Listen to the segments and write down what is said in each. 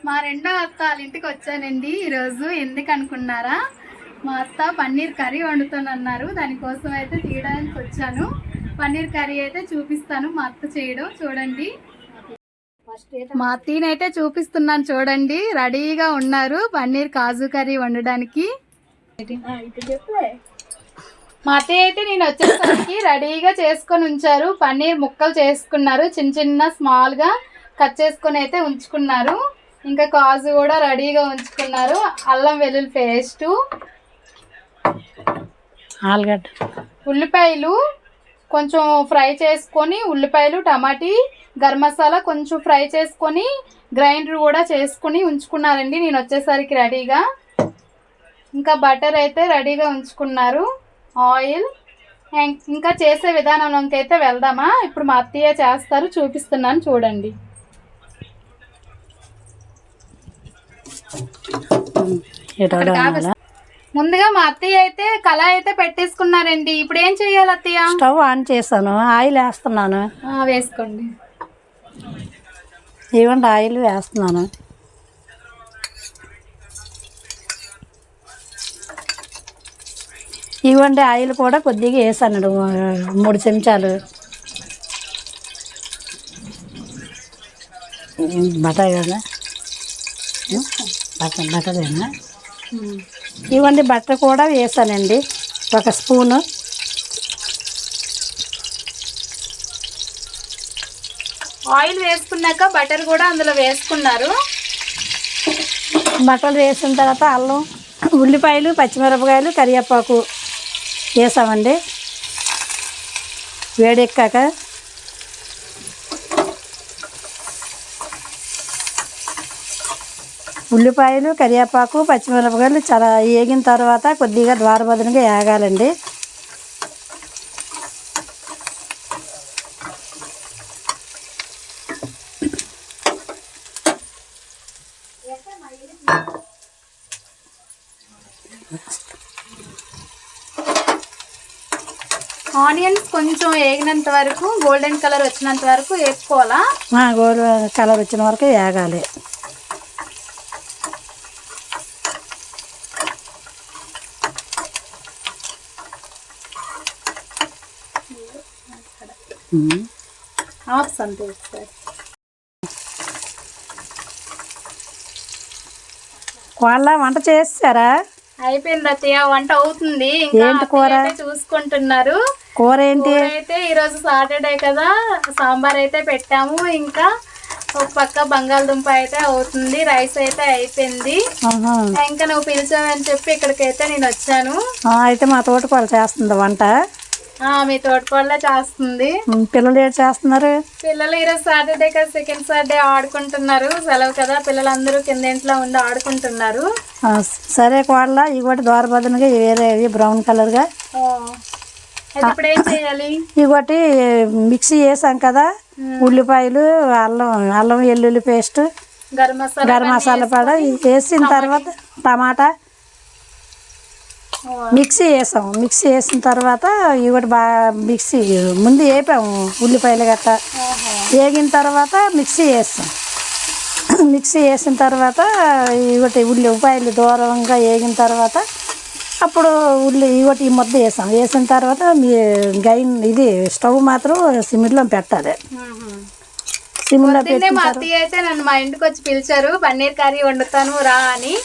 మా రెండో అత్త వాళ్ళ ఇంటికి వచ్చానండి ఈరోజు. ఎందుకు అనుకున్నారా? మా అత్త పన్నీర్ కర్రీ వండుతానన్నారు, దానికోసం అయితే తీయడానికి వచ్చాను. పన్నీర్ కర్రీ అయితే చూపిస్తాను మా అత్త చేయడం. చూడండి, మా అత్తనైతే చూపిస్తున్నాను. చూడండి, రెడీగా ఉన్నారు పన్నీర్ కాజు కర్రీ వండడానికి. మా అత్తయ్య అయితే నేను వచ్చేసరికి రెడీగా చేసుకొని ఉంచారు. పన్నీర్ ముక్కలు చేసుకున్నారు, చిన్న చిన్న స్మాల్గా కట్ చేసుకొని అయితే ఉంచుకున్నారు. ఇంకా కాజు కూడా రెడీగా ఉంచుకున్నారు. అల్లం వెల్లుల్లి పేస్టు, ఆలుగడ్డ, ఉల్లిపాయలు కొంచెం ఫ్రై చేసుకొని, ఉల్లిపాయలు టమాటీ గరం మసాలా కొంచెం ఫ్రై చేసుకొని గ్రైండర్ కూడా చేసుకుని ఉంచుకున్నారండి నేను వచ్చేసరికి రెడీగా. ఇంకా బటర్ అయితే రెడీగా ఉంచుకున్నారు, ఆయిల్. ఇంకా చేసే విధానంలోకి అయితే వెళ్దామా? ఇప్పుడు మా అత్తయ్య చేస్తారు, చూపిస్తున్నాను చూడండి. ముందుగా మా అత్తయ్య అయితే కళాయి అయితే పెట్టేసుకున్నారండి. ఇప్పుడు ఏం చెయ్యాలి అత్తయ్య? స్టవ్ ఆన్ చేశాను, ఆయిల్ వేస్తున్నాను. వేసుకోండి. ఇవ్వండి, ఆయిల్ వేస్తున్నాను. ఇవ్వండి, ఆయిల్ కూడా కొద్దిగా వేసాను, 3 చెంచాలు. బటర్ కదా, బటరేనా? ఇవ్వండి, బటర్ కూడా వేసానండి, 1 స్పూను. ఆయిల్ వేసుకున్నాక బటర్ కూడా అందులో వేసుకున్నారు. బటర్ వేసిన తర్వాత అల్లం, ఉల్లిపాయలు, పచ్చిమిరపకాయలు, కరివేపాకు వేసామండి. వేడెక్కాక ఉల్లిపాయలు, కరివేపాకు, పచ్చిమిరపకాయలు చాలా వేగిన తర్వాత కొద్దిగా ద్వారబదులుగా వేగాలండి. ఆనియన్స్ కొంచెం వేగినంత వరకు, గోల్డెన్ కలర్ వచ్చినంత వరకు వేసుకోవాలా? గోల్డెన్ కలర్ వచ్చిన వరకు వేగాలి. వాళ్ళ వంట చేస్తారా? అయిపోయింది అత్తయ్య, వంట అవుతుంది. ఏంటి కూర చూసుకుంటున్నారు? కూర ఏంటి? అయితే ఈరోజు సాటర్డే కదా, సాంబార్ అయితే పెట్టాము. ఇంకా ఒక పక్క బంగాళదుంప అయితే అవుతుంది, రైస్ అయితే అయిపోయింది. ఇంకా నువ్వు పిలిచావని చెప్పి ఇక్కడికైతే నేను వచ్చాను. అయితే మా తోటకూర చేస్తుంది వంట. మీ తోటకూరలే చేస్తుంది. పిల్లలు ఏం చేస్తున్నారు? పిల్లలు ఈరోజు సాటర్డే కదా, సెకండ్ సాటర్డే ఆడుకుంటున్నారు. సెలవు కదా, పిల్లలందరూ కింద ఇంట్లో ఉండి ఆడుకుంటున్నారు. సరే కోడల, ఇవి దోరబదులుగా వేరే బ్రౌన్ కలర్ గా. ఇప్పుడు ఏం చేయాలి? ఇవి మిక్సీ వేసాం కదా, ఉల్లిపాయలు, అల్లం వెల్లుల్లి పేస్ట్, గరం మసాలా పౌడ వేసిన తర్వాత టమాటా మిక్సీ వేసాం. మిక్సీ వేసిన తర్వాత ఇవి బాగా మిక్సీ ముందు వేపాము, ఉల్లిపాయలు గట్ట వేగిన తర్వాత మిక్సీ వేస్తాం. మిక్సీ వేసిన తర్వాత ఉల్లిపాయలు దూరంగా వేగిన తర్వాత అప్పుడు ఈ ముద్ద వేసాం. వేసిన తర్వాత ఇది స్టవ్ మాత్రం సిమ్లో పెట్టాలి. సిమ్లో పెట్టి మా అత్తయ్య అయితే నన్ను మా ఇంటికి వచ్చి పిలిచారు, పన్నీర్ కర్రీ వండుతాను రా అని.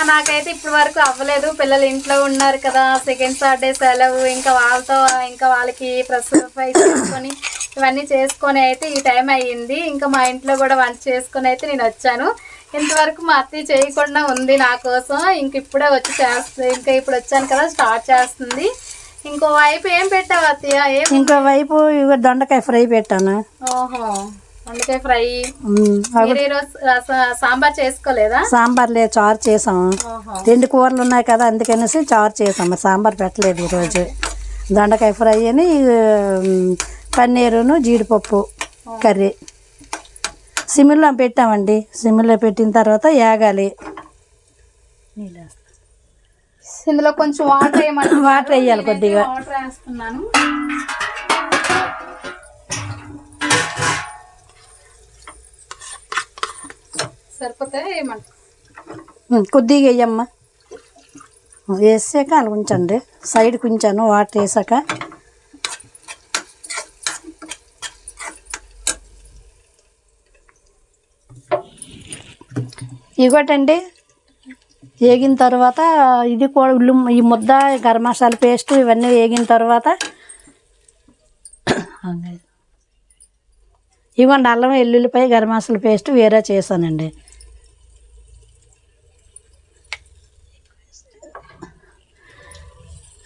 నాకైతే ఇప్పటి వరకు అవ్వలేదు, పిల్లలు ఇంట్లో ఉన్నారు కదా, సెకండ్ సాటర్డే సెలవు. ఇంకా వాళ్ళకి ఫ్రై చేసుకొని ఇవన్నీ చేసుకొని అయితే ఈ టైం అయ్యింది. ఇంకా మా ఇంట్లో కూడా వంట చేసుకొని అయితే నేను వచ్చాను. ఇంతవరకు మా అత్తయ్య చేయకుండా ఉంది నా కోసం. ఇప్పుడే వచ్చి చేస్తుంది. ఇంకా ఇప్పుడు వచ్చాను కదా, స్టార్ట్ చేస్తుంది. ఇంకో వైపు ఏం పెట్టావు అత్తయ్య? ఇంకో వైపు దొండకాయ ఫ్రై పెట్టాను. ఓహో, దొండకాయ ఫ్రై. సాంబార్ చేసుకోలేదా? సాంబార్ లేదు, చారు చేసాము. 2 కూరలు ఉన్నాయి కదా, అందుకనేసి చారు చేసాము. సాంబార్ పెట్టలేదు ఈరోజు. దొండకాయ ఫ్రై అని, పన్నీరును జీడిపప్పు కర్రీ సిమ్లో పెట్టామండి. సిమ్లో పెట్టిన తర్వాత వేగాలి. ఇందులో కొంచెం వాటర్ వేయాలి కొద్దిగా. వాటర్ వేస్తున్నాను. సరిపోతాయి ఏమంట. కొద్దిగా వేయమ్మా. వేసాక అలా ఉంచండి, సైడ్కి ఉంచాను వాటర్ వేసాక. ఇగోటండి వేగిన తర్వాత ఇది కూడా ఈ ముద్ద గరం మసాలా పేస్ట్ ఇవన్నీ వేగిన తర్వాత ఇవ్వండి అల్లం వెల్లుల్లిపాయ గరం మసాలా పేస్ట్ వేరే చేశానండి.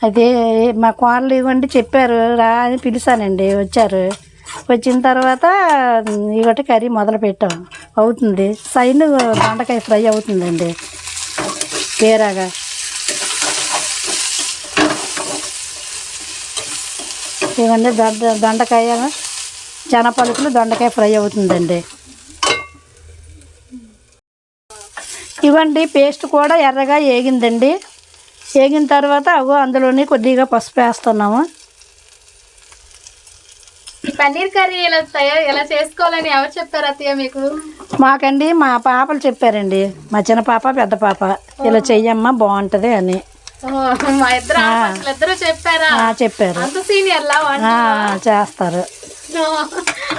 అదే మా కోళ్ళు ఇవ్వండి చెప్పారు రా అని పిలిచానండి, వచ్చారు. వచ్చిన తర్వాత ఇగొట్టి కర్రీ మొదలు పెట్టాం. అవుతుంది సైడ్ దొండకాయ ఫ్రై అవుతుందండి వేరేగా. ఇవన్నీ దొండకాయ శనగపలుకులు దొండకాయ ఫ్రై అవుతుందండి. ఇవ్వండి పేస్ట్ కూడా ఎర్రగా వేగిందండి. వేగిన తర్వాత అందులోని కొద్దిగా పసుపు వేస్తున్నాము. పన్నీర్ కర్రీ ఎలా చేసుకోవాలని ఎవరు చెప్పారు అత్తయ్య మీకు? మాకండి మా పాపలు చెప్పారండి, మా చిన్న పాప పెద్ద పాప, ఇలా చెయ్యమ్మా బాగుంటుంది అని. మా ఇద్దరు చెప్పారా? చెప్పారు. అంత సీనియర్ చేస్తారు.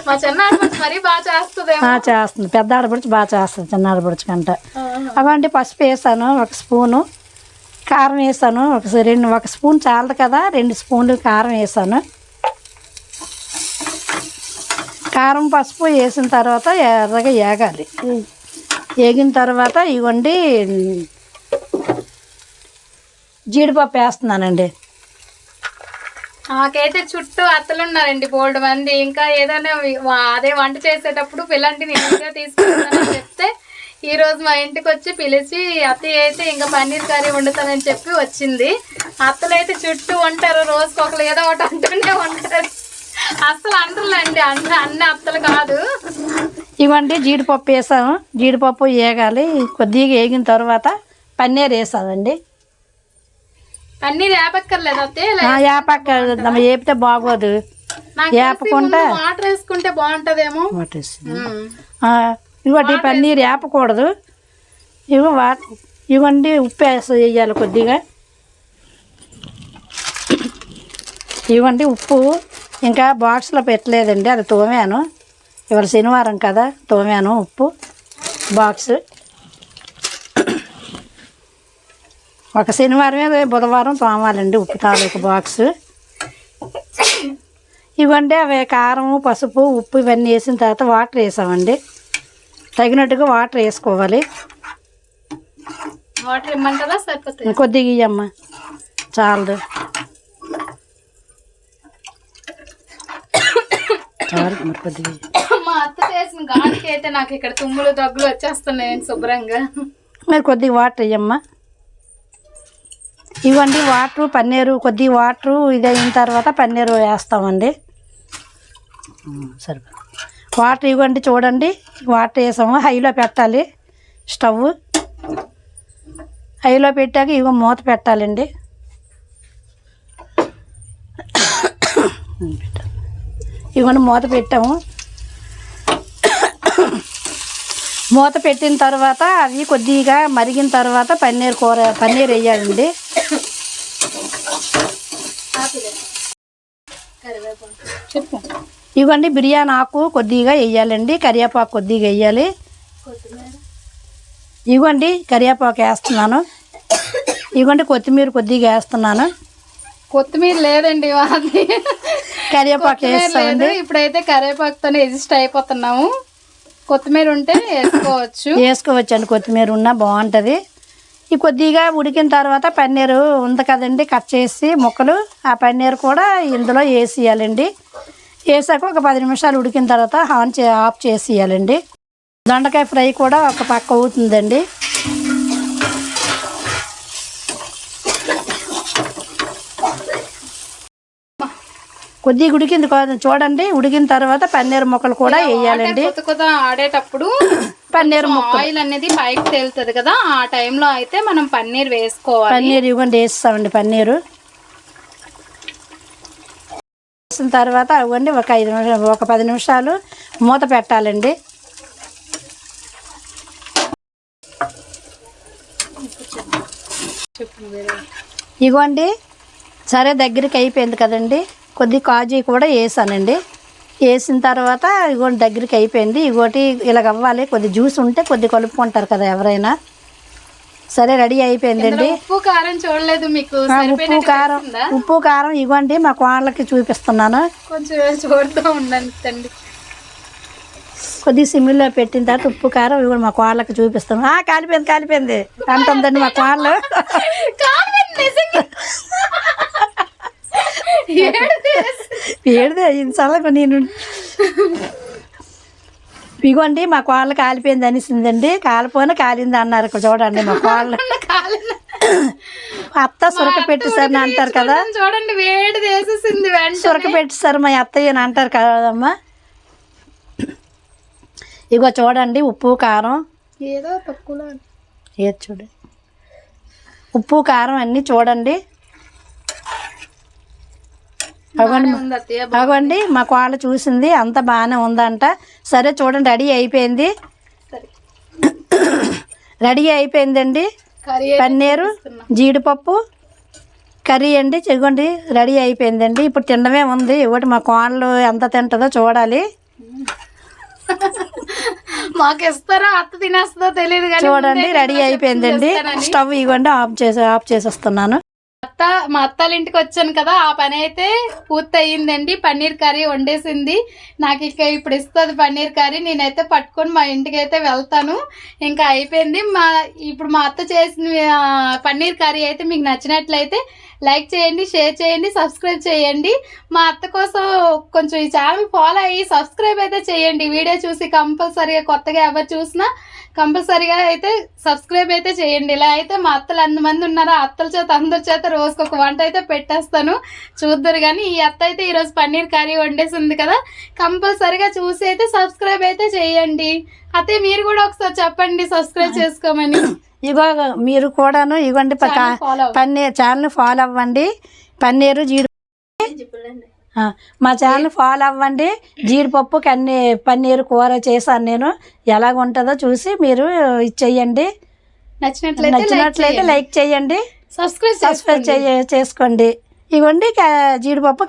మా చిన్న మరి బాగా చేస్తుంది. చేస్తుంది, పెద్ద ఆడపడుచు బాగా చేస్తుంది చిన్న ఆడపడుచు కంట. అవండి పసుపు వేసాను 1 స్పూను, కారం వేసాను ఒక స్పూన్ చాలదు కదా, 2 స్పూన్లు కారం వేసాను. కారం పసుపు వేసిన తర్వాత ఎర్రగా వేగాలి. వేగిన తర్వాత ఇవ్వండి జీడిపప్పు వేస్తున్నానండి. నాకైతే చుట్టూ అత్తలు ఉన్నారండి బోల్డ్ మంది. ఇంకా ఏదైనా అదే వంట చేసేటప్పుడు పిల్లంటి నీట్గా తీసుకుంటానని చెప్తే ఈరోజు మా ఇంటికి వచ్చి పిలిచి అత్తయ్య అయితే ఇంకా పన్నీర్ కర్రీ వండుతానని చెప్పి వచ్చింది. అత్తలు అయితే చుట్టూ ఉంటారు, రోజుకి ఒకరు ఏదో ఒకటి అంటూనే ఉంటారు. అసలు అంటున్నాండి అన్ని అత్తలు కాదు. ఇవ్వండి జీడిపప్పు వేసాము, జీడిపప్పు వేగాలి. కొద్దిగా వేగిన తర్వాత పన్నీర్ వేసామండి. పన్నీర్ వేపక్కర్లేదు అత్తయ్య? వేపక్కర్లేదమ్మ, వేపితే బాగోదు. వేపకుంటే వాటర్ వేసుకుంటే బాగుంటుందేమో. ఇవ్వండి పన్నీర్ వేపకూడదు. ఇవ్వండి ఉప్పు వేయాలి కొద్దిగా. ఇవ్వండి ఉప్పు ఇంకా బాక్స్లో పెట్టలేదండి, అది తోమాను. ఇవాళ శనివారం కదా, తోమాను ఉప్పు బాక్స్. ఒక శనివారమే బుధవారం తోమాలండి ఉప్పు తాలూకు బాక్స్. ఇవ్వండి అవి కారం పసుపు ఉప్పు ఇవన్నీ వేసిన తర్వాత వాటర్ వేసామండి. తగినట్టుగా వాటర్ వేసుకోవాలి. వాటర్ ఇమ్మంటారా? సరిపోతుంది. కొద్దిగా ఇయ్యమ్మ, చాలదు. కొద్దిగా మా అత్త చేసిన గాలికి అయితే నాకు ఇక్కడ తుమ్ములు దగ్గులు వచ్చేస్తున్నాయి శుభ్రంగా. మరి కొద్దిగా వాటర్ ఇయ్యమ్మా. ఇవ్వండి వాటరు పన్నీరు, కొద్దిగా వాటరు ఇది అయిన తర్వాత పన్నీరు వేస్తామండి. సరే వాటర్ ఇవ్వండి, చూడండి వాటర్ వేసాము. హైలో పెట్టాలి స్టవ్. హైలో పెట్టాక ఇవ్వ మూత పెట్టాలండి. ఇవ్వండి మూత పెట్టాము. మూత పెట్టిన తర్వాత అవి కొద్దిగా మరిగిన తర్వాత పన్నీర్ వేయాలండి. చెప్పు. ఇవ్వండి బిర్యానీ ఆకు కొద్దిగా వేయాలండి, కరివేపాకు కొద్దిగా వేయాలి. ఇవ్వండి కరివేపాకు వేస్తున్నాను. ఇవ్వండి కొత్తిమీర కొద్దిగా వేస్తున్నాను. కొత్తిమీర లేదండి, కరివేపాకు వేస్తామండి. ఇప్పుడైతే కరివేపాకుతోనే అడ్జస్ట్ అయిపోతున్నాము. కొత్తిమీర ఉంటే వేసుకోవచ్చు అండి, కొత్తిమీర ఉన్నా బాగుంటుంది. ఈ కొద్దిగా ఉడికిన తర్వాత పన్నీరు ఉంది కదండి కట్ చేసి ముక్కలు, ఆ పన్నీరు కూడా ఇందులో వేసేయాలండి. వేసాక ఒక 10 నిమిషాలు ఉడికిన తర్వాత ఆఫ్ చేసేయాలండి. దొండకాయ ఫ్రై కూడా ఒక పక్క అవుతుందండి. కొద్దిగా ఉడికింది చూడండి. ఉడికిన తర్వాత పన్నీర్ ముక్కలు కూడా వేయాలండి. ఆడేటప్పుడు పన్నీర్ ముక్కలు ఆయిల్ అనేది పైకి తేలుతుంది కదా, ఆ టైంలో అయితే మనం పన్నీర్ వేసుకోవాలి. పన్నీర్ ఇవ్వండి వేస్తామండి. పన్నీరు వేసిన తర్వాత ఇవ్వండి ఒక 10 నిమిషాలు మూత పెట్టాలండి. ఇగోండి సరే దగ్గరికి అయిపోయింది కదండి, కొద్ది కాజు కూడా వేసానండి. వేసిన తర్వాత ఇగోండి దగ్గరికి అయిపోయింది. ఇగోటి ఇలాగ అవ్వాలి, కొద్ది జ్యూస్ ఉంటే కొద్ది కలుపుకుంటారు కదా ఎవరైనా. సరే రెడీ అయిపోయిందండి. ఉప్పు కారం చూడలేదు మీకు, ఉప్పు కారం ఇవ్వండి మా కోళ్ళకి చూపిస్తున్నాను. కొంచెం చూడుతూ ఉండండి. కొద్ది సిమ్మిలో పెట్టిన తర్వాత ఉప్పు కారం ఇవ్వండి మా కోళ్ళకి చూపిస్తాను. కాలిపోయింది అంటుందండి మా కోళ్ళు. ఏడిదే చల్లగా నేను ఇగోండి మా కోళ్ళు కాలిపోయింది అనిసిందండి. కాలిపోయినా కాలింది అన్నారు. చూడండి మా కోళ్ళు అత్త సురక పెట్టేసారు అంటారు కదా, చూడండి వేడి వేసేసింది. సురక పెట్టేసారు మా అత్తయ్య అని అంటారు కదమ్మా. ఇగో చూడండి ఉప్పు కారం ఏదో తక్కువ ఏది చూడండి, ఉప్పు కారం అన్నీ చూడండి. అగోండి మా కోళ్ళ చూసింది అంత బాగానే ఉందంట. సరే చూడండి రెడీ అయిపోయింది. రెడీ అయిపోయిందండి. పన్నీరు జీడిపప్పు కర్రీ అండి. చెగోండి రెడీ అయిపోయిందండి. ఇప్పుడు తినడమే ఉంది. ఒకటి మా కోళ్ళు ఎంత తింటుందో చూడాలి. మాకు ఇస్తారా అత్త తినేస్తుందో తెలియదు కానీ చూడండి రెడీ అయిపోయిందండి. స్టవ్ ఇవ్వండి ఆఫ్ చేసేస్తున్నాను. మా అత్తాల ఇంటికి వచ్చాను కదా, ఆ పని అయితే పూర్తి అయ్యిందండి. పన్నీర్ కర్రీ వండేసింది. నాకు ఇక ఇప్పుడు ఇస్తుంది పన్నీర్ కర్రీ. నేనైతే పట్టుకొని మా ఇంటికి అయితే వెళ్తాను. ఇంకా అయిపోయింది. ఇప్పుడు మా అత్త చేసిన పన్నీర్ కర్రీ అయితే మీకు నచ్చినట్లయితే లైక్ చేయండి, షేర్ చేయండి, సబ్స్క్రైబ్ చేయండి. మా అత్త కోసం కొంచెం ఈ ఛానల్ ఫాలో అయ్యి సబ్స్క్రైబ్ అయితే చేయండి. వీడియో చూసి కంపల్సరీగా కొత్తగా ఎవరు చూసినా కంపల్సరీగా అయితే సబ్స్క్రైబ్ అయితే చేయండి. ఇలా అయితే మా అత్తలు ఎంతమంది ఉన్నారో అత్తల చేత అందరి చేత రోజుకు ఒక వంట అయితే పెట్టేస్తాను, చూద్దరు. కానీ ఈ అత్త అయితే ఈరోజు పన్నీర్ కర్రీ వండేసింది కదా, కంపల్సరీగా చూసి అయితే సబ్స్క్రైబ్ అయితే చేయండి. అయితే మీరు కూడా ఒకసారి చెప్పండి సబ్స్క్రైబ్ చేసుకోమని. ఇగో మీరు కూడాను ఇవ్వండి పన్నీర్ ఛానల్ ఫాలో అవ్వండి. పన్నీరు మా ఛానల్ ఫాలో అవ్వండి. జీడిపప్పు పన్నీరు కూర చేశాను నేను. ఎలాగ ఉంటుందో చూసి మీరు చెయ్యండి. నచ్చినట్లయితే లైక్ చేయండి, సబ్స్క్రైబ్ చేసుకోండి. ఇవ్వండి జీడిపప్పు